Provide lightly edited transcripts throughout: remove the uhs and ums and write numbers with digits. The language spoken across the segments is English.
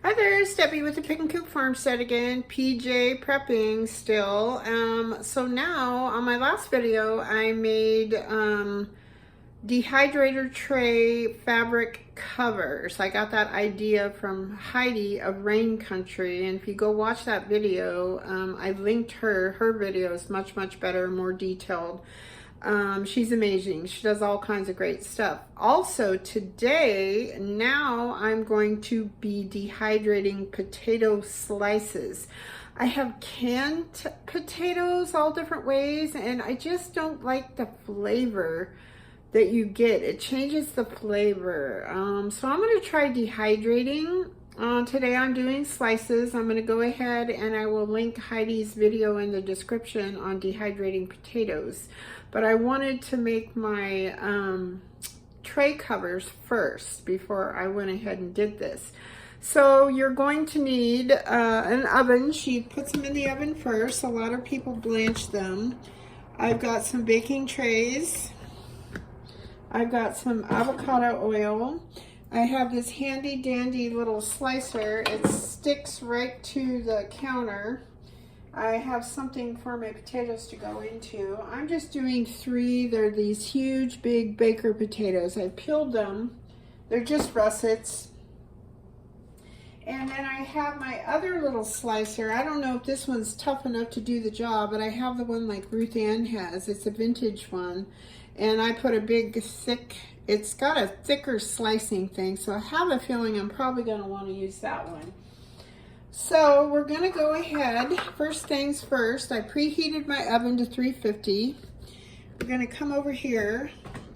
Hi there, Steppy with the Pickin Coop Farmstead again. PJ prepping still. So now on my last video, I made dehydrator tray fabric covers. I got that idea from Heidi of Rain Country, and if you go watch that video, I linked her video is much better, more detailed. She's amazing. She does all kinds of great stuff. Also today, now I'm going to be dehydrating potato slices. I have canned potatoes all different ways, and I just don't like the flavor that you get. It changes the flavor. So I'm going to try dehydrating. Today I'm doing slices. I'm going to go ahead and I will link Heidi's video in the description on dehydrating potatoes. But I wanted to make my tray covers first before I went ahead and did this. So you're going to need an oven. She puts them in the oven first. A lot of people blanch them. I've got some baking trays. I've got some avocado oil. I have this handy dandy little slicer. It sticks right to the counter. I have something for my potatoes to go into. I'm just doing 3. They're these huge big baker potatoes. I peeled them. They're just russets. And then I have my other little slicer. I don't know if this one's tough enough to do the job, but I have the one like Ruth Ann has. It's a vintage one. And I put a big thick, it's got a thicker slicing thing, so I have a feeling I'm probably going to want to use that one. So we're going to go ahead. First things first, I preheated my oven to 350. We're going to come over here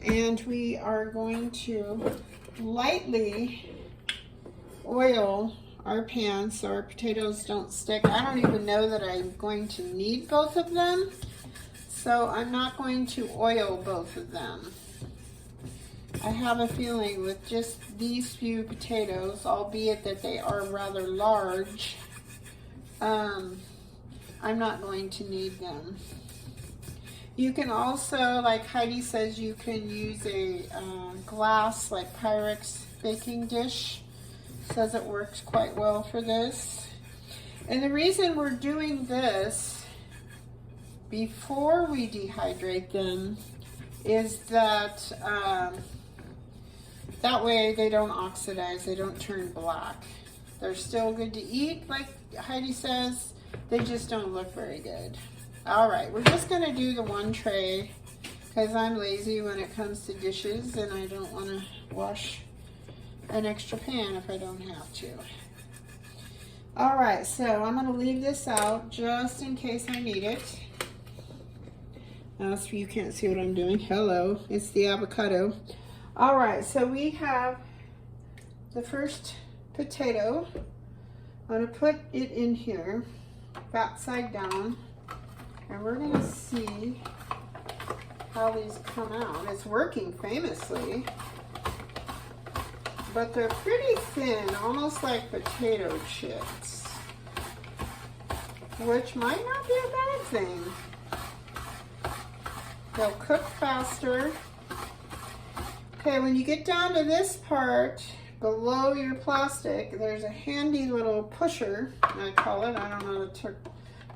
and we are going to lightly oil our pan so our potatoes don't stick. I don't even know that I'm going to need both of them, so I'm not going to oil both of them. I have a feeling with just these few potatoes, albeit that they are rather large, I'm not going to need them. You can also, like Heidi says, you can use a glass, like Pyrex baking dish. Says it works quite well for this. And the reason we're doing this before we dehydrate them is that that way they don't oxidize, they don't turn black. They're still good to eat, like Heidi says, they just don't look very good. All right, we're just gonna do the one tray because I'm lazy when it comes to dishes and I don't wanna wash an extra pan if I don't have to. All right, so I'm gonna leave this out just in case I need it. So you can't see what I'm doing. Hello, it's the avocado. All right, so we have the first potato. I'm gonna put it in here, fat side down, and we're gonna see how these come out. It's working famously, but they're pretty thin, almost like potato chips, which might not be a bad thing. They'll cook faster. Okay, when you get down to this part below your plastic, there's a handy little pusher, I call it. I don't know the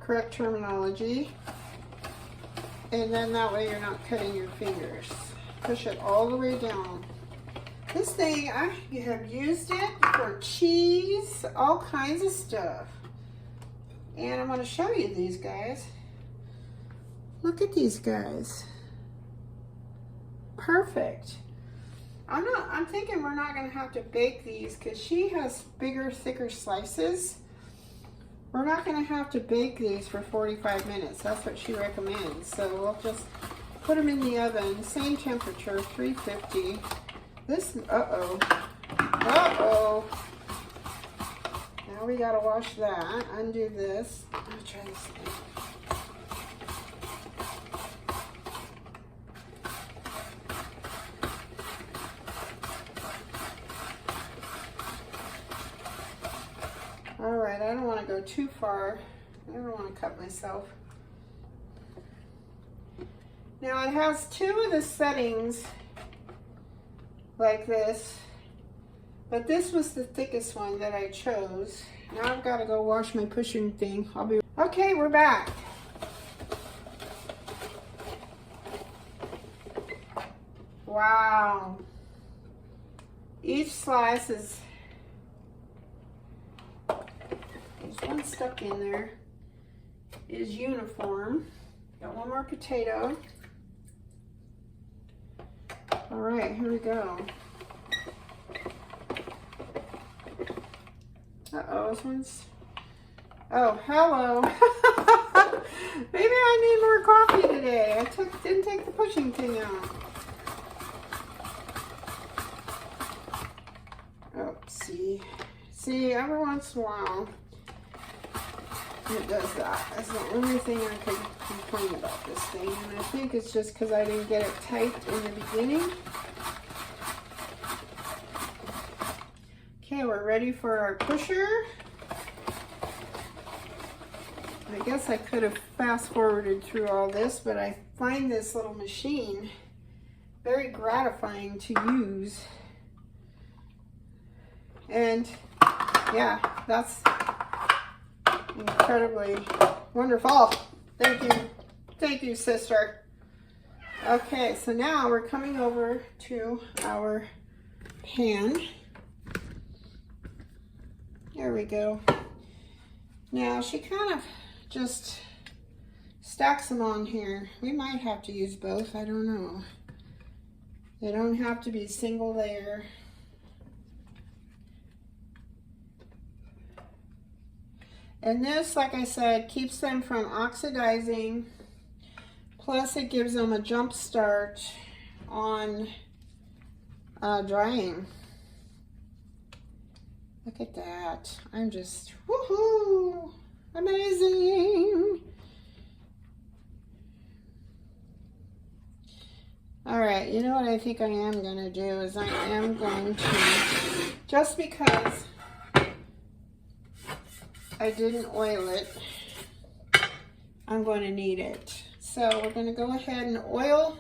correct terminology. And then that way you're not cutting your fingers. Push it all the way down. This thing, I have used it for cheese, all kinds of stuff. And I'm going to show you these guys. Look at these guys. Perfect. I'm thinking we're not going to have to bake these because she has bigger, thicker slices. We're not going to have to bake these for 45 minutes. That's what she recommends. So we'll just put them in the oven, same temperature, 350. This, uh-oh. Now we got to wash that. Undo this. Let me try this thing. All right, I don't want to go too far. I don't want to cut myself. Now it has 2 of the settings like this. But this was the thickest one that I chose. Now I've got to go wash my pushing thing. I'll be okay. We're back. Wow. Each slice is, there's one stuck in there, is uniform. Got one more potato. All right, here we go. Uh-oh, this one's, oh, hello. Maybe I need more coffee today. I didn't take the pushing thing out. Oopsie. See, every once in a while, it does that. That's the only thing I could complain about this thing. And I think it's just because I didn't get it tight in the beginning. Okay, we're ready for our pusher. I guess I could have fast forwarded through all this, but I find this little machine very gratifying to use. And yeah, that's incredibly wonderful. Thank you, sister. Okay, so now we're coming over to our pan. There we go. Now she kind of just stacks them on here. We might have to use both, I don't know. They don't have to be single layer. And this, like I said, keeps them from oxidizing. Plus it gives them a jump start on drying. Look at that. I'm just, woohoo! Amazing! All right, you know what I think I am going to do is I am going to, just because I didn't oil it, I'm going to need it. So we're going to go ahead and oil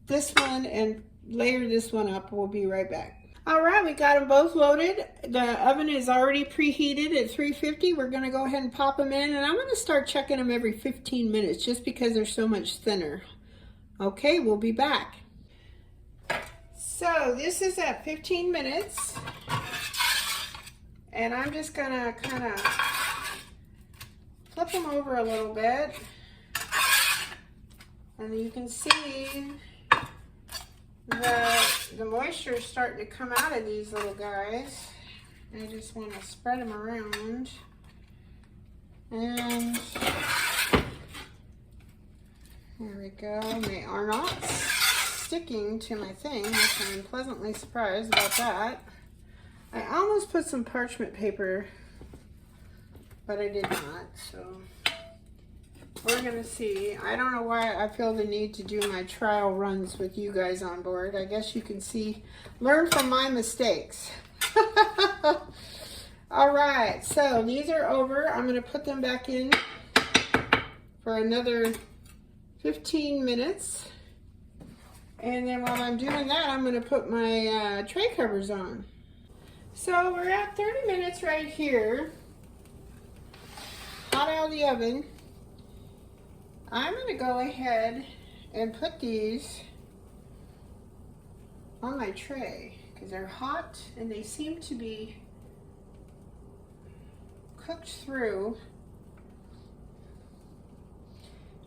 this one and layer this one up. We'll be right back. All right, we got them both loaded. The oven is already preheated at 350. We're going to go ahead and pop them in, and I'm going to start checking them every 15 minutes just because they're so much thinner. Okay, we'll be back. So this is at 15 minutes, and I'm just going to kind of flip them over a little bit, and you can see the moisture is starting to come out of these little guys. I just want to spread them around, and there we go. They are not sticking to my thing, which I'm pleasantly surprised about that. I almost put some parchment paper, but I did not, so we're gonna see. I don't know why I feel the need to do my trial runs with you guys on board. I guess you can see, learn from my mistakes. All right, so these are over. I'm gonna put them back in for another 15 minutes. And then while I'm doing that, I'm gonna put my tray covers on. So we're at 30 minutes right here, hot out of the oven. I'm going to go ahead and put these on my tray because they're hot and they seem to be cooked through.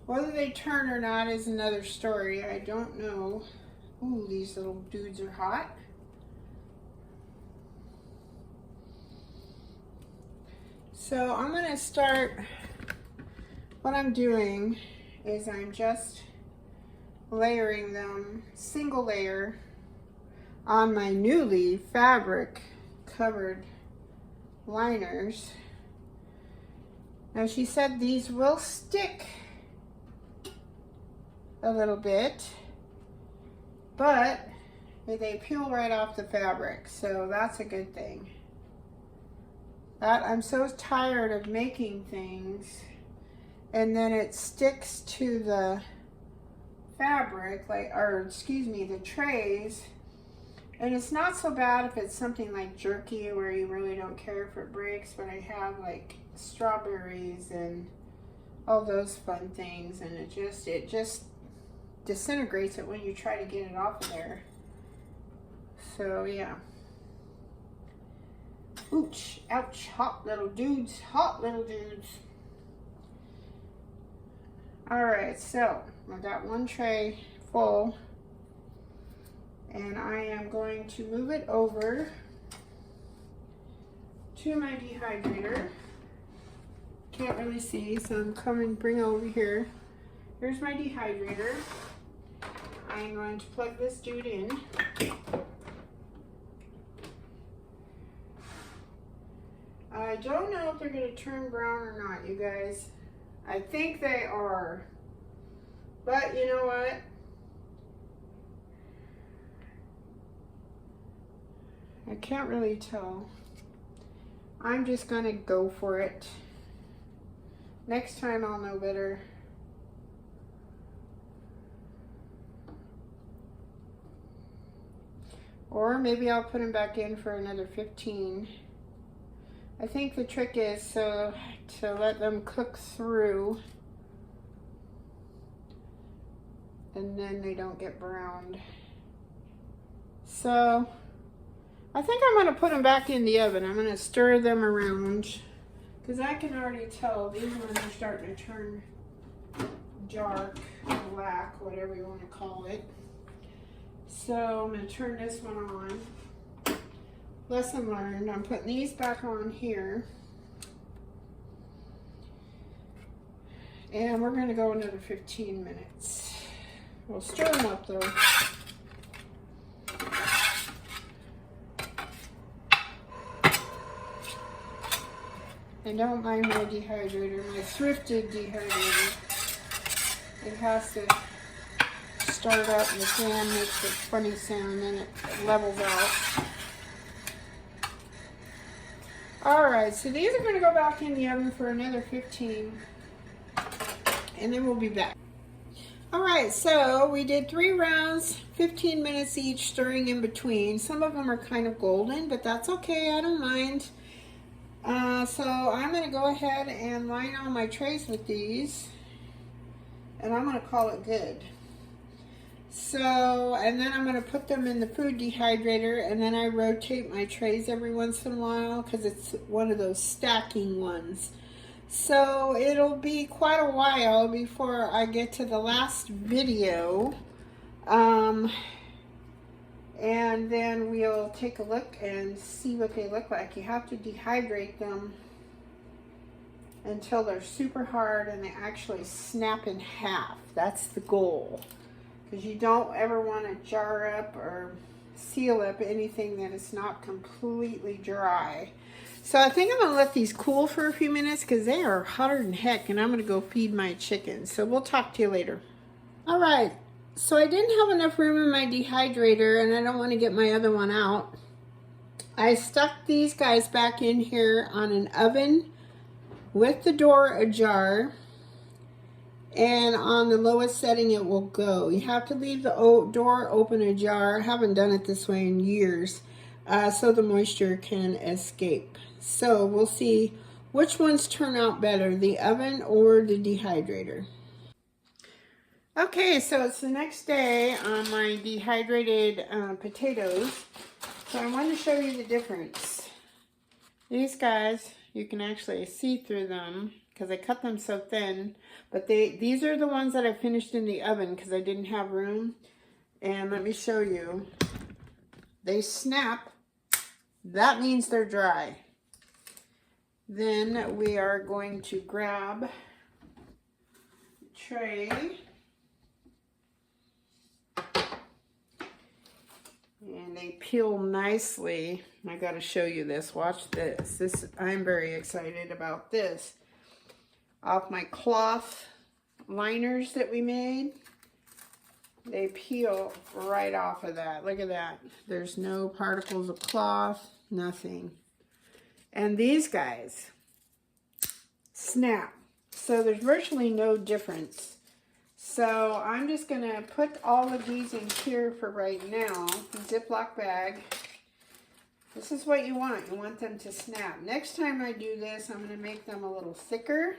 Whether they turn or not is another story. I don't know. Ooh, these little dudes are hot. So I'm going to start, what I'm doing is I'm just layering them single layer on my newly fabric covered liners. Now she said these will stick a little bit, but they peel right off the fabric, so that's a good thing. I'm so tired of making things and then it sticks to the fabric, like, or excuse me, the trays, And it's not so bad if it's something like jerky where you really don't care if it breaks, but I have like strawberries and all those fun things, and it just disintegrates it when you try to get it off of there. So yeah. Ouch, ouch, hot little dudes, hot little dudes. All right, so I got one tray full, and I am going to move it over to my dehydrator. Can't really see, so I'm bring over here. Here's my dehydrator. I'm going to plug this dude in. I don't know if they're going to turn brown or not, you guys. I think they are. But you know what? I can't really tell. I'm just going to go for it. Next time I'll know better. Or maybe I'll put them back in for another 15. I think the trick is to let them cook through, and then they don't get browned. So I think I'm going to put them back in the oven. I'm going to stir them around because I can already tell these ones are starting to turn dark, black, whatever you want to call it. So I'm going to turn this one on. Lesson learned. I'm putting these back on here. And we're going to go another 15 minutes. We'll stir them up though. I don't mind my dehydrator, my thrifted dehydrator. It has to start up and the fan makes a funny sound and then it levels out. Alright, so these are going to go back in the oven for another 15 and then we'll be back. Alright, so we did 3 rounds, 15 minutes each, stirring in between. Some of them are kind of golden, but that's okay, I don't mind. So I'm going to go ahead and line on my trays with these, and I'm going to call it good. So, and then I'm going to put them in the food dehydrator, and then I rotate my trays every once in a while because it's one of those stacking ones. So it'll be quite a while before I get to the last video. And then we'll take a look and see what they look like. You have to dehydrate them until they're super hard and they actually snap in half. That's the goal. Because you don't ever want to jar up or seal up anything that is not completely dry. So I think I'm going to let these cool for a few minutes because they are hotter than heck, and I'm going to go feed my chickens. So we'll talk to you later. All right. So I didn't have enough room in my dehydrator, and I don't want to get my other one out. I stuck these guys back in here on an oven with the door ajar, and on the lowest setting it will go. You have to leave the door open ajar. I haven't done it this way in years, so the moisture can escape. So we'll see which ones turn out better, the oven or the dehydrator. Okay, so it's the next day on my dehydrated potatoes. So I wanted to show you the difference. These guys, you can actually see through them because I cut them so thin. But these are the ones that I finished in the oven because I didn't have room. And let me show you. They snap. That means they're dry. Then we are going to grab a tray. And they peel nicely. I got to show you this. Watch this. I'm very excited about this. Off my cloth liners that we made, they peel right off of that. Look at that. There's no particles of cloth, nothing. And these guys snap. So there's virtually no difference. So I'm just going to put all of these in here for right now. Ziploc bag. This is what you want. You want them to snap. Next time I do this, I'm going to make them a little thicker.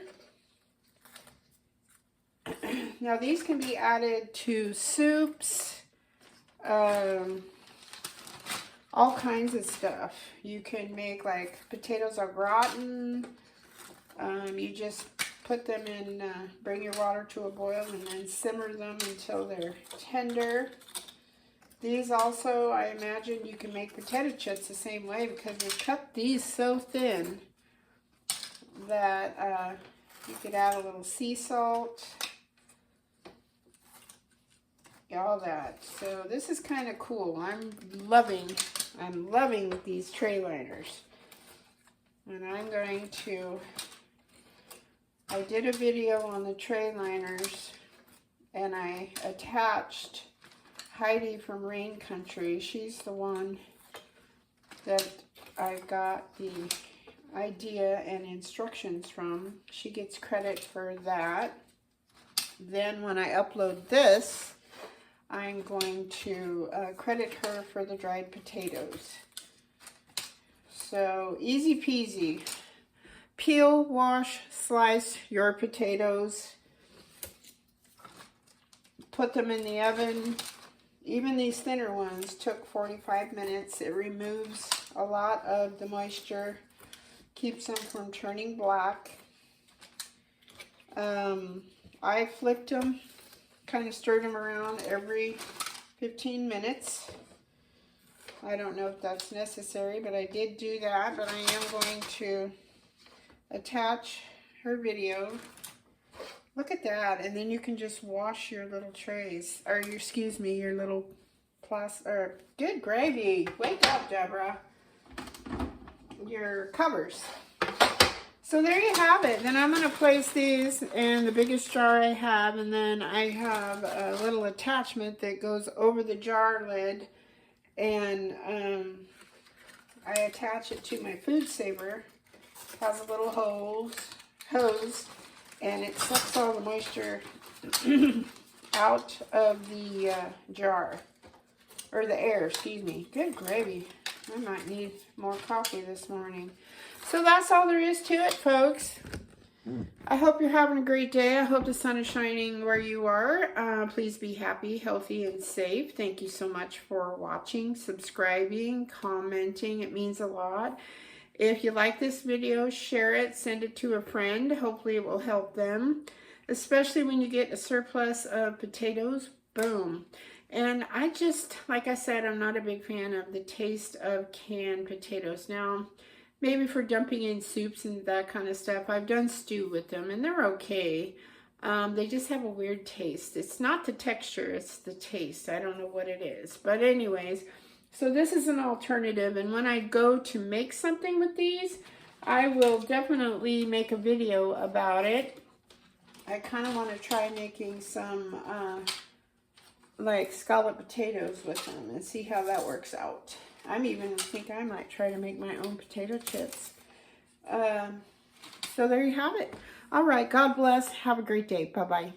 Now these can be added to soups, all kinds of stuff. You can make like potatoes au gratin. You just put them in, bring your water to a boil and then simmer them until they're tender. These also, I imagine you can make potato chips the same way because we cut these so thin that you could add a little sea salt. All that. So this is kind of cool. I'm loving these tray liners. And I'm going to, I did a video on the tray liners and I attached Heidi from Rain Country. She's the one that I got the idea and instructions from. She gets credit for that. Then when I upload this, I'm going to credit her for the dried potatoes. So easy peasy. Peel, wash, slice your potatoes. Put them in the oven. Even these thinner ones took 45 minutes. It removes a lot of the moisture. Keeps them from turning black. I flipped them. Kind of stirred them around every 15 minutes. I don't know if that's necessary, but I did do that. But I am going to attach her video. Look at that. And then you can just wash your little trays, or your, excuse me, your little plastic, or good gravy. Wake up, Deborah. Your covers. So there you have it. Then I'm going to place these in the biggest jar I have, and then I have a little attachment that goes over the jar lid, and I attach it to my food saver. It has a little hose, and it sucks all the moisture out of the jar, or the air, excuse me. Good gravy. I might need more coffee this morning. So that's all there is to it, folks. I hope you're having a great day. I hope the sun is shining where you are. Please be happy, healthy, and safe. Thank you so much for watching, subscribing, commenting. It means a lot. If you like this video, share it, send it to a friend. Hopefully it will help them, especially when you get a surplus of potatoes. Boom. And I just, like I said, I'm not a big fan of the taste of canned potatoes. Now, maybe for dumping in soups and that kind of stuff. I've done stew with them, and they're okay. They just have a weird taste. It's not the texture, it's the taste. I don't know what it is. But anyways, so this is an alternative. And when I go to make something with these, I will definitely make a video about it. I kind of want to try making some like scalloped potatoes with them and see how that works out. I'm even think I might try to make my own potato chips. So there you have it. All right, God bless. Have a great day. Bye-bye.